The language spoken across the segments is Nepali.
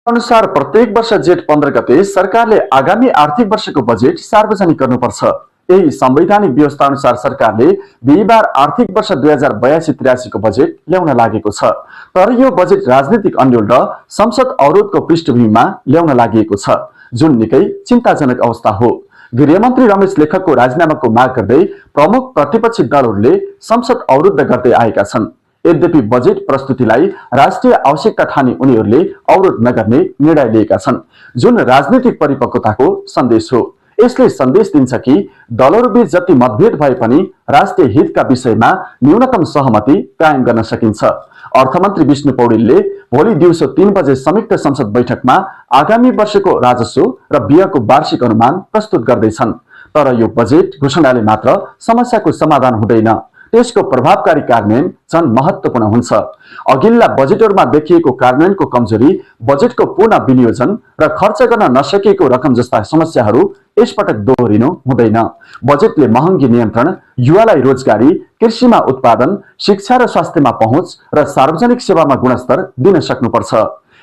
अनुसार प्रत्येक वर्ष जेठ 15 गते सरकारले आगामी आर्थिक वर्षको बजेट सार्वजनिक गर्नुपर्छ। यही संवैधानिक व्यवस्था अनुसार सरकारले बिहिबार आर्थिक वर्ष 2082-83 को बजेट ल्याउन लागेको छ। तर यो बजेट राजनीतिक अन्यल र संसद अवरोधको पृष्ठभूमिमा ल्याउन लागेको छ, जुन निकै चिन्ताजनक अवस्था हो। गृहमन्त्री रमेश लेखकको राजीनामाको माग गर्दै प्रमुख प्रतिपक्षी दलहरूले संसद अवरुद्ध गर्दै आएका छन्। यद्यपि बजेट प्रस्तुतिलाई राष्ट्रिय आवश्यकता ठानी उनीहरूले अवरोध नगर्ने निर्णय लिएका छन्, जुन राजनीतिक परिपक्वताको सन्देश हो। यसले सन्देश दिन्छ कि दलहरूबीच जति मतभेद भए पनि राष्ट्रिय हितका विषयमा न्यूनतम सहमति कायम गर्न सकिन्छ। अर्थमन्त्री विष्णु पौडेलले भोलि दिउँसो 3 बजे संयुक्त संसद बैठकमा आगामी वर्षको राजस्व र व्ययको वार्षिक अनुमान प्रस्तुत गर्दैछन्। तर यो बजेट घोषणाले मात्र समस्याको समाधान हुँदैन, त्यसको प्रभावकारी कार्यान्वयन झन महत्त्वपूर्ण हुन्छ। अघिल्ला बजेटहरूमा देखिएको कार्यान्वयनको कमजोरी, बजेटको पूर्ण विनियोजन र खर्च गर्न नसकिएको रकम जस्ता समस्याहरू यसपटक दोहोरिनु हुँदैन। बजेटले महँगी नियन्त्रण, युवालाई रोजगारी, कृषिमा उत्पादन, शिक्षा र स्वास्थ्यमा पहुँच र सार्वजनिक सेवामा गुणस्तर दिन सक्नुपर्छ।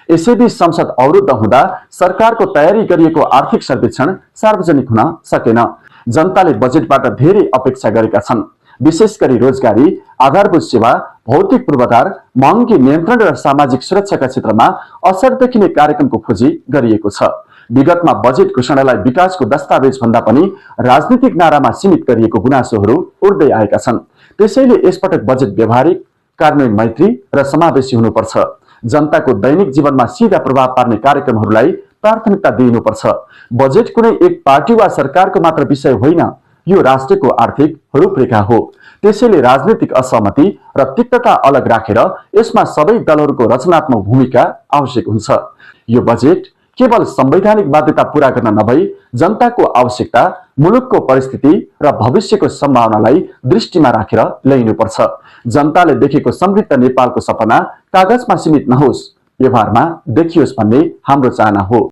यसैबीच संसद अवरुद्ध हुँदा सरकारको तयारी गरिएको आर्थिक सर्वेक्षण सार्वजनिक हुन सकेन। जनताले बजेटबाट धेरै अपेक्षा गरेका छन्, विशेष गरी रोजगारी, आधारभूत सेवा, भौतिक पूर्वाधार, महँगी नियन्त्रण र सामाजिक सुरक्षाका क्षेत्रमा असर देखिने कार्यक्रमको खोजी गरिएको छ। विगतमा बजेट घोषणालाई विकासको दस्तावेज भन्दा पनि राजनीतिक नारामा सीमित गरिएको गुनासोहरू उठ्दै आएका छन्। त्यसैले यसपटक बजेट व्यवहारिक, कार्यान्वयन मैत्री र समावेशी हुनुपर्छ। जनताको दैनिक जीवनमा सीधा प्रभाव पार्ने कार्यक्रमहरूलाई प्राथमिकता दिइनुपर्छ। बजेट कुनै एक पार्टी वा सरकारको मात्र विषय होइन, यो राष्ट्रको आर्थिक रूपरेखा हो। त्यसैले राजनीतिक असहमति र तिक्तता अलग राखेर यसमा सबै दलहरूको रचनात्मक भूमिका आवश्यक हुन्छ। यो बजेट केवल संवैधानिक बाध्यता पूरा गर्न नभई जनताको आवश्यकता, मुलुकको परिस्थिति र भविष्यको सम्भावनालाई दृष्टिमा राखेर ल्याइनुपर्छ। जनताले देखेको समृद्ध नेपालको सपना कागजमा सीमित नहोस्, व्यवहारमा देखियोस् भन्ने हाम्रो चाहना हो।